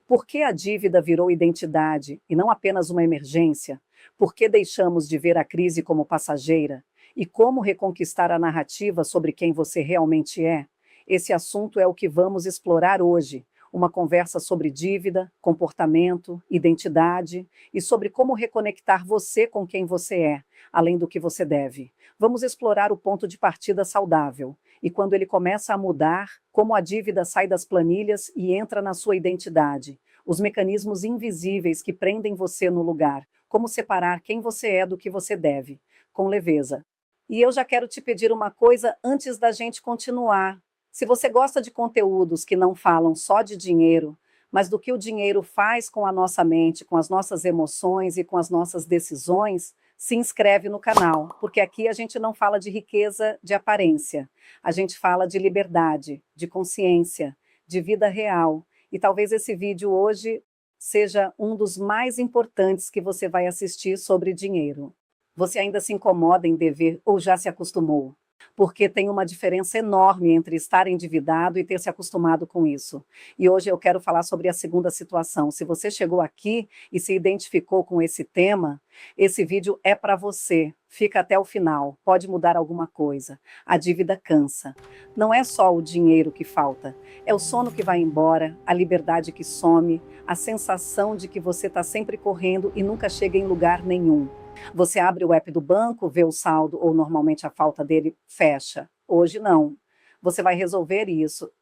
Por que a dívida virou identidade e não apenas uma emergência? Por que deixamos de ver a crise como passageira? E como reconquistar a narrativa sobre quem você realmente é? Esse assunto é o que vamos explorar hoje. Uma conversa sobre dívida, comportamento, identidade e sobre como reconectar você com quem você é, além do que você deve. Vamos explorar o ponto de partida saudável e quando ele começa a mudar, como a dívida sai das planilhas e entra na sua identidade, os mecanismos invisíveis que prendem você no lugar, como separar quem você é do que você deve, com leveza. E eu já quero te pedir uma coisa antes da gente continuar. Se você gosta de conteúdos que não falam só de dinheiro, mas do que o dinheiro faz com a nossa mente, com as nossas emoções e com as nossas decisões, se inscreve no canal, porque aqui a gente não fala de riqueza de aparência, a gente fala de liberdade, de consciência, de vida real. E talvez esse vídeo hoje seja um dos mais importantes que você vai assistir sobre dinheiro. Você ainda se incomoda em dever ou já se acostumou? Porque tem uma diferença enorme entre estar endividado e ter se acostumado com isso. E hoje eu quero falar sobre a segunda situação. Se você chegou aqui e se identificou com esse tema, esse vídeo é para você. Fica até o final, pode mudar alguma coisa. A dívida cansa. Não é só o dinheiro que falta, é o sono que vai embora, a liberdade que some, a sensação de que você está sempre correndo e nunca chega em lugar nenhum. Você abre o app do banco, vê o saldo ou normalmente a falta dele, fecha. Hoje não. Você vai resolver isso,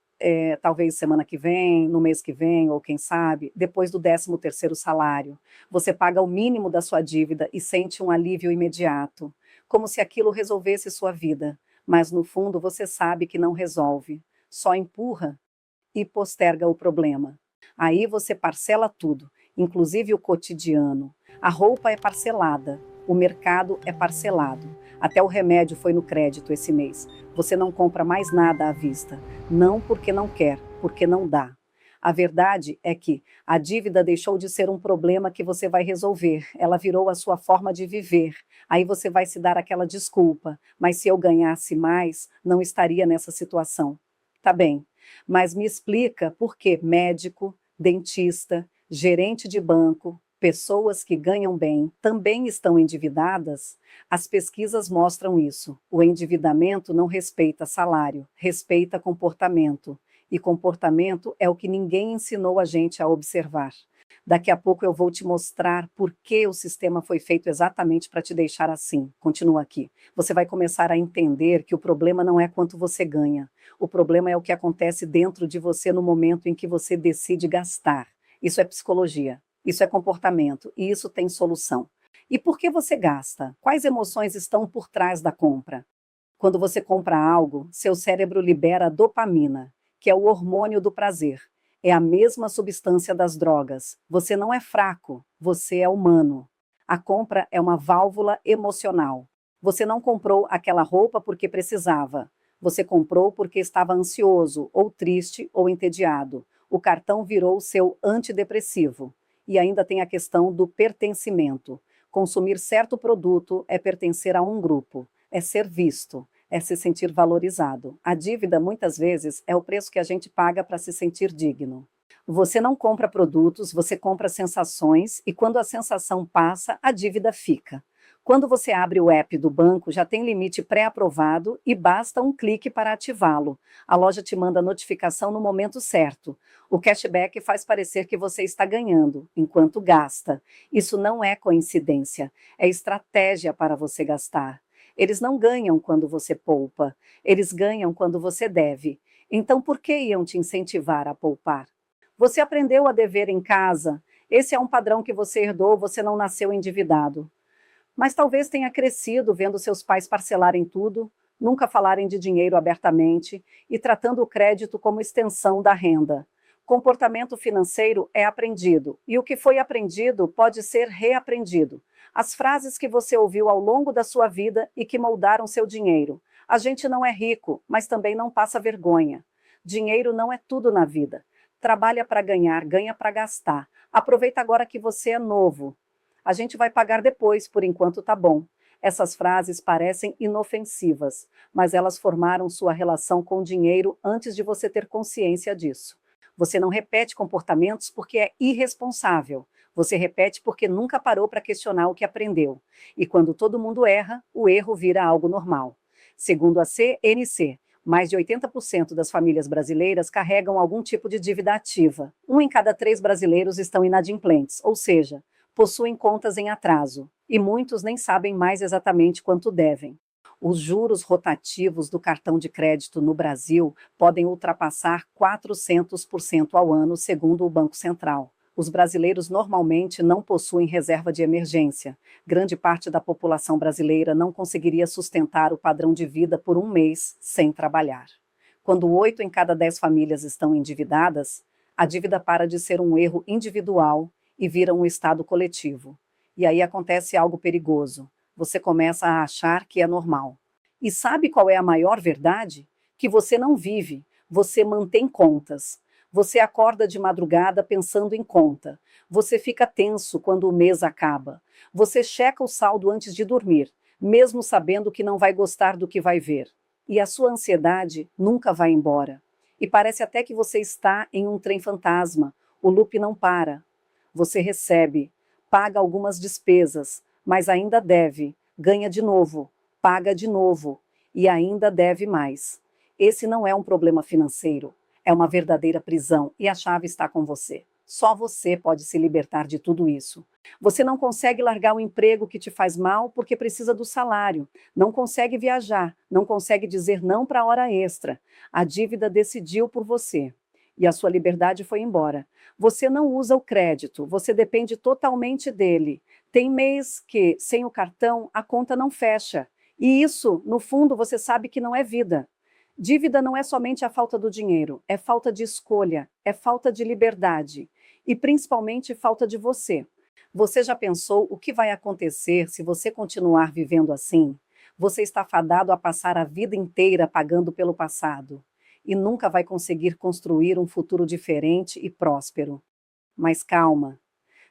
talvez semana que vem, no mês que vem, ou quem sabe, depois do 13º salário. Você paga o mínimo da sua dívida e sente um alívio imediato, como se aquilo resolvesse sua vida. Mas no fundo você sabe que não resolve, só empurra e posterga o problema. Aí você parcela tudo, inclusive o cotidiano. A roupa é parcelada, o mercado é parcelado. Até o remédio foi no crédito esse mês. Você não compra mais nada à vista. Não porque não quer, porque não dá. A verdade é que a dívida deixou de ser um problema que você vai resolver. Ela virou a sua forma de viver. Aí você vai se dar aquela desculpa. Mas se eu ganhasse mais, não estaria nessa situação. Tá bem, mas me explica por que médico, dentista, gerente de banco, pessoas que ganham bem também estão endividadas? As pesquisas mostram isso. O endividamento não respeita salário, respeita comportamento. E comportamento é o que ninguém ensinou a gente a observar. Daqui a pouco eu vou te mostrar por que o sistema foi feito exatamente para te deixar assim. Continua aqui. Você vai começar a entender que o problema não é quanto você ganha. O problema é o que acontece dentro de você no momento em que você decide gastar. Isso é psicologia. Isso é comportamento e isso tem solução. E por que você gasta? Quais emoções estão por trás da compra? Quando você compra algo, seu cérebro libera dopamina, que é o hormônio do prazer. É a mesma substância das drogas. Você não é fraco, você é humano. A compra é uma válvula emocional. Você não comprou aquela roupa porque precisava. Você comprou porque estava ansioso, ou triste, ou entediado. O cartão virou seu antidepressivo. E ainda tem a questão do pertencimento. Consumir certo produto é pertencer a um grupo, é ser visto, é se sentir valorizado. A dívida, muitas vezes, é o preço que a gente paga para se sentir digno. Você não compra produtos, você compra sensações, e quando a sensação passa, a dívida fica. Quando você abre o app do banco, já tem limite pré-aprovado e basta um clique para ativá-lo. A loja te manda notificação no momento certo. O cashback faz parecer que você está ganhando, enquanto gasta. Isso não é coincidência, é estratégia para você gastar. Eles não ganham quando você poupa, eles ganham quando você deve. Então, por que iam te incentivar a poupar? Você aprendeu a dever em casa. Esse é um padrão que você herdou, você não nasceu endividado. Mas talvez tenha crescido vendo seus pais parcelarem tudo, nunca falarem de dinheiro abertamente e tratando o crédito como extensão da renda. Comportamento financeiro é aprendido, e o que foi aprendido pode ser reaprendido. As frases que você ouviu ao longo da sua vida e que moldaram seu dinheiro. A gente não é rico, mas também não passa vergonha. Dinheiro não é tudo na vida. Trabalha para ganhar, ganha para gastar. Aproveita agora que você é novo. A gente vai pagar depois, por enquanto tá bom. Essas frases parecem inofensivas, mas elas formaram sua relação com o dinheiro antes de você ter consciência disso. Você não repete comportamentos porque é irresponsável. Você repete porque nunca parou para questionar o que aprendeu. E quando todo mundo erra, o erro vira algo normal. Segundo a CNC, mais de 80% das famílias brasileiras carregam algum tipo de dívida ativa. 1 em cada 3 brasileiros estão inadimplentes, ou seja, possuem contas em atraso. E muitos nem sabem mais exatamente quanto devem. Os juros rotativos do cartão de crédito no Brasil podem ultrapassar 400% ao ano, segundo o Banco Central. Os brasileiros normalmente não possuem reserva de emergência. Grande parte da população brasileira não conseguiria sustentar o padrão de vida por um mês sem trabalhar. Quando 8 em cada 10 famílias estão endividadas, a dívida para de ser um erro individual e vira um estado coletivo. E aí acontece algo perigoso. Você começa a achar que é normal. E sabe qual é a maior verdade? Que você não vive, você mantém contas. Você acorda de madrugada pensando em conta. Você fica tenso quando o mês acaba. Você checa o saldo antes de dormir, mesmo sabendo que não vai gostar do que vai ver. E a sua ansiedade nunca vai embora. E parece até que você está em um trem fantasma. O loop não para. Você recebe, paga algumas despesas, mas ainda deve, ganha de novo, paga de novo e ainda deve mais. Esse não é um problema financeiro. É uma verdadeira prisão e a chave está com você. Só você pode se libertar de tudo isso. Você não consegue largar o emprego que te faz mal porque precisa do salário. Não consegue viajar. Não consegue dizer não para a hora extra. A dívida decidiu por você. E a sua liberdade foi embora. Você não usa o crédito. Você depende totalmente dele. Tem mês que, sem o cartão, a conta não fecha. E isso, no fundo, você sabe que não é vida. Dívida não é somente a falta do dinheiro, é falta de escolha, é falta de liberdade e principalmente falta de você. Você já pensou o que vai acontecer se você continuar vivendo assim? Você está fadado a passar a vida inteira pagando pelo passado e nunca vai conseguir construir um futuro diferente e próspero. Mas calma.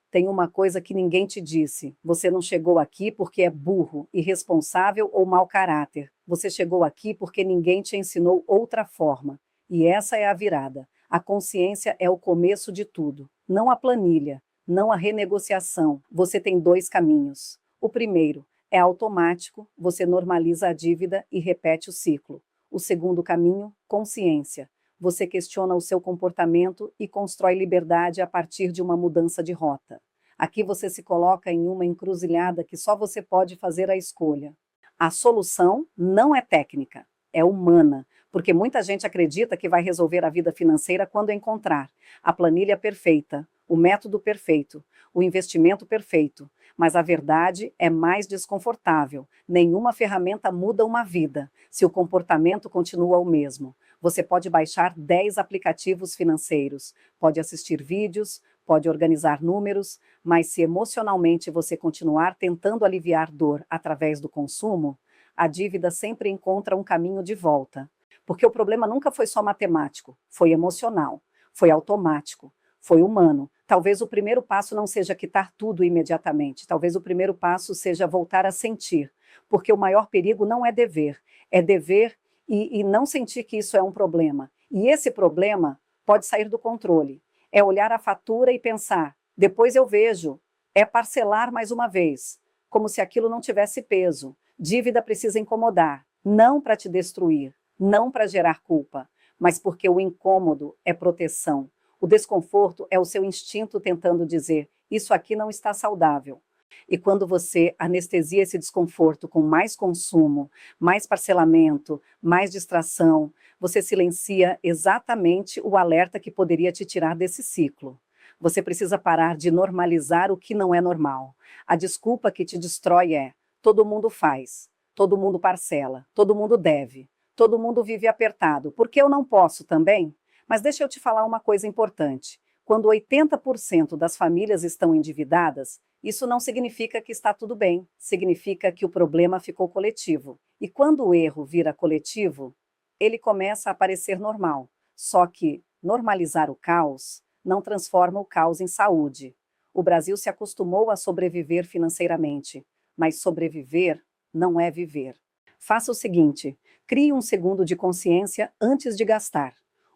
Tem uma coisa que ninguém te disse. Você não chegou aqui porque é burro, irresponsável ou mau caráter. Você chegou aqui porque ninguém te ensinou outra forma. E essa é a virada. A consciência é o começo de tudo. Não a planilha, não a renegociação. Você tem 2 caminhos. O primeiro é automático, você normaliza a dívida e repete o ciclo. O segundo caminho, consciência. Você questiona o seu comportamento e constrói liberdade a partir de uma mudança de rota. Aqui você se coloca em uma encruzilhada que só você pode fazer a escolha. A solução não é técnica, é humana, porque muita gente acredita que vai resolver a vida financeira quando encontrar a planilha perfeita, o método perfeito, o investimento perfeito. Mas a verdade é mais desconfortável. Nenhuma ferramenta muda uma vida, se o comportamento continua o mesmo. Você pode baixar 10 aplicativos financeiros, pode assistir vídeos, pode organizar números, mas se emocionalmente você continuar tentando aliviar dor através do consumo, a dívida sempre encontra um caminho de volta. Porque o problema nunca foi só matemático, foi emocional, foi automático, foi humano. Talvez o primeiro passo não seja quitar tudo imediatamente, talvez o primeiro passo seja voltar a sentir, porque o maior perigo não é dever e não sentir que isso é um problema. E esse problema pode sair do controle. É olhar a fatura e pensar, depois eu vejo. É parcelar mais uma vez, como se aquilo não tivesse peso. Dívida precisa incomodar, não para te destruir, não para gerar culpa, mas porque o incômodo é proteção. O desconforto é o seu instinto tentando dizer, isso aqui não está saudável. E quando você anestesia esse desconforto com mais consumo, mais parcelamento, mais distração, você silencia exatamente o alerta que poderia te tirar desse ciclo. Você precisa parar de normalizar o que não é normal. A desculpa que te destrói é: todo mundo faz, todo mundo parcela, todo mundo deve, todo mundo vive apertado. Por que eu não posso também? Mas deixa eu te falar uma coisa importante. Quando 80% das famílias estão endividadas, isso não significa que está tudo bem, significa que o problema ficou coletivo. E quando o erro vira coletivo, ele começa a parecer normal. Só que normalizar o caos não transforma o caos em saúde. O Brasil se acostumou a sobreviver financeiramente, mas sobreviver não é viver. Faça o seguinte: crie um segundo de consciência antes de gastar.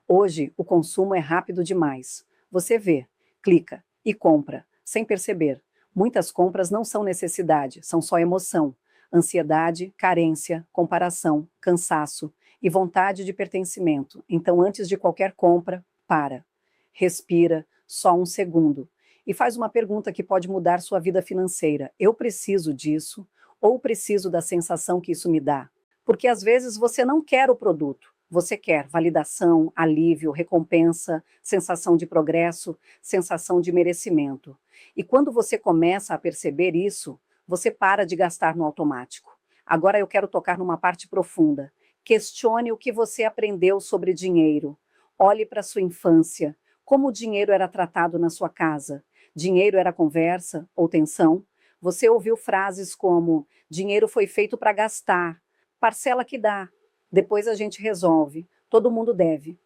Hoje, o consumo é rápido demais. Você vê, clica e compra, sem perceber. Muitas compras não são necessidade, são só emoção, ansiedade, carência, comparação, cansaço e vontade de pertencimento. Então, antes de qualquer compra, para. Respira, só um segundo. E faz uma pergunta que pode mudar sua vida financeira. Eu preciso disso ou preciso da sensação que isso me dá? Porque às vezes você não quer o produto. Você quer validação, alívio, recompensa, sensação de progresso, sensação de merecimento. E quando você começa a perceber isso, você para de gastar no automático. Agora eu quero tocar numa parte profunda. Questione o que você aprendeu sobre dinheiro. Olhe para sua infância. Como o dinheiro era tratado na sua casa? Dinheiro era conversa ou tensão? Você ouviu frases como: dinheiro foi feito para gastar, parcela que dá, depois a gente resolve, todo mundo deve.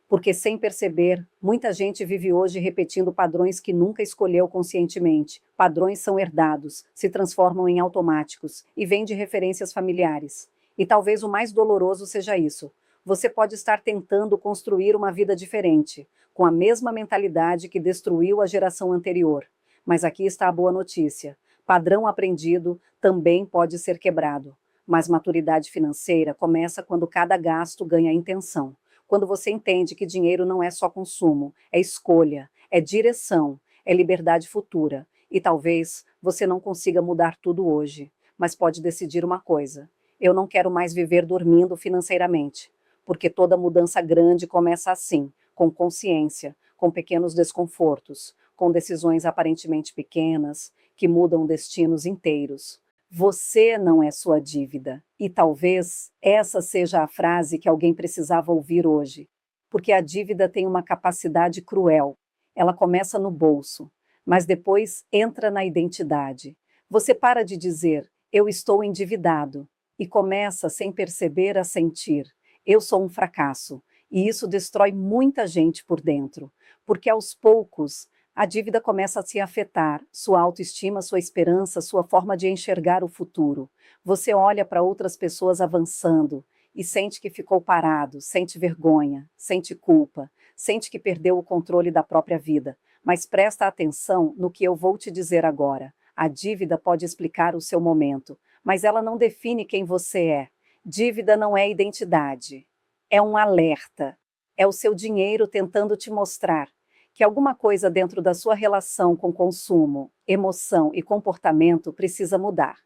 Porque, sem perceber, muita gente vive hoje repetindo padrões que nunca escolheu conscientemente. Padrões são herdados, se transformam em automáticos e vêm de referências familiares. E talvez o mais doloroso seja isso. Você pode estar tentando construir uma vida diferente, com a mesma mentalidade que destruiu a geração anterior. Mas aqui está a boa notícia. Padrão aprendido também pode ser quebrado. Mas maturidade financeira começa quando cada gasto ganha intenção. Quando você entende que dinheiro não é só consumo, é escolha, é direção, é liberdade futura. E talvez você não consiga mudar tudo hoje, mas pode decidir uma coisa: eu não quero mais viver dormindo financeiramente. Porque toda mudança grande começa assim, com consciência, com pequenos desconfortos, com decisões aparentemente pequenas, que mudam destinos inteiros. Você não é sua dívida. E talvez essa seja a frase que alguém precisava ouvir hoje. Porque a dívida tem uma capacidade cruel. Ela começa no bolso, mas depois entra na identidade. Você para de dizer, eu estou endividado, e começa, sem perceber, a sentir, eu sou um fracasso. E isso destrói muita gente por dentro. Porque aos poucos, a dívida começa a se afetar, sua autoestima, sua esperança, sua forma de enxergar o futuro. Você olha para outras pessoas avançando e sente que ficou parado, sente vergonha, sente culpa, sente que perdeu o controle da própria vida. Mas presta atenção no que eu vou te dizer agora. A dívida pode explicar o seu momento, mas ela não define quem você é. Dívida não é identidade, é um alerta. É o seu dinheiro tentando te mostrar que alguma coisa dentro da sua relação com consumo, emoção e comportamento precisa mudar.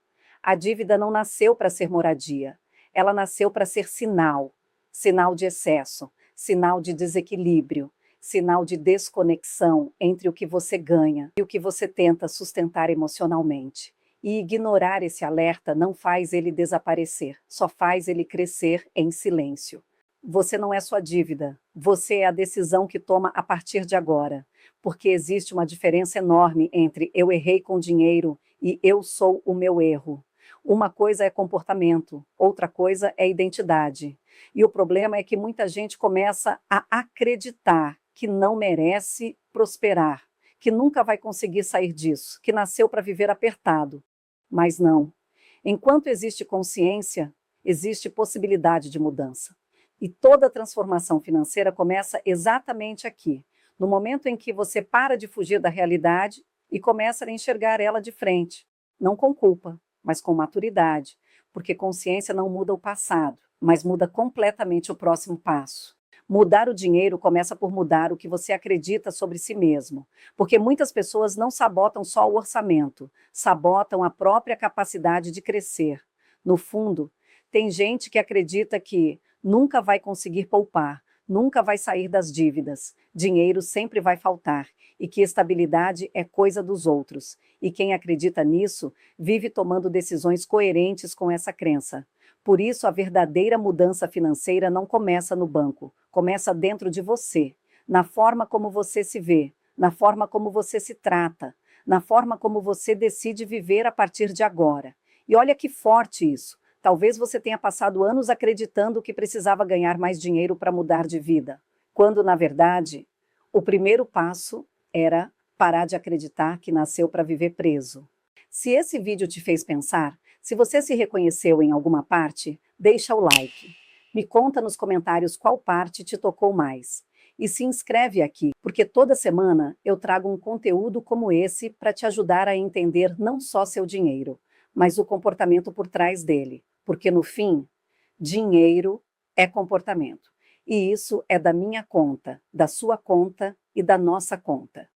A dívida não nasceu para ser moradia, ela nasceu para ser sinal, sinal de excesso, sinal de desequilíbrio, sinal de desconexão entre o que você ganha e o que você tenta sustentar emocionalmente. E ignorar esse alerta não faz ele desaparecer, só faz ele crescer em silêncio. Você não é sua dívida, você é a decisão que toma a partir de agora, porque existe uma diferença enorme entre eu errei com dinheiro e eu sou o meu erro. Uma coisa é comportamento, outra coisa é identidade. E o problema é que muita gente começa a acreditar que não merece prosperar, que nunca vai conseguir sair disso, que nasceu para viver apertado. Mas não. Enquanto existe consciência, existe possibilidade de mudança. E toda transformação financeira começa exatamente aqui, no momento em que você para de fugir da realidade e começa a enxergar ela de frente, não com culpa, mas com maturidade, porque consciência não muda o passado, mas muda completamente o próximo passo. Mudar o dinheiro começa por mudar o que você acredita sobre si mesmo, porque muitas pessoas não sabotam só o orçamento, sabotam a própria capacidade de crescer. No fundo, tem gente que acredita que nunca vai conseguir poupar, nunca vai sair das dívidas, dinheiro sempre vai faltar e que estabilidade é coisa dos outros. E quem acredita nisso vive tomando decisões coerentes com essa crença. Por isso, a verdadeira mudança financeira não começa no banco, começa dentro de você, na forma como você se vê, na forma como você se trata, na forma como você decide viver a partir de agora. E olha que forte isso. Talvez você tenha passado anos acreditando que precisava ganhar mais dinheiro para mudar de vida, quando, na verdade, o primeiro passo era parar de acreditar que nasceu para viver preso. Se esse vídeo te fez pensar, se você se reconheceu em alguma parte, deixa o like. Me conta nos comentários qual parte te tocou mais. E se inscreve aqui, porque toda semana eu trago um conteúdo como esse para te ajudar a entender não só seu dinheiro, mas o comportamento por trás dele. Porque no fim, dinheiro é comportamento. E isso é da minha conta, da sua conta e da nossa conta.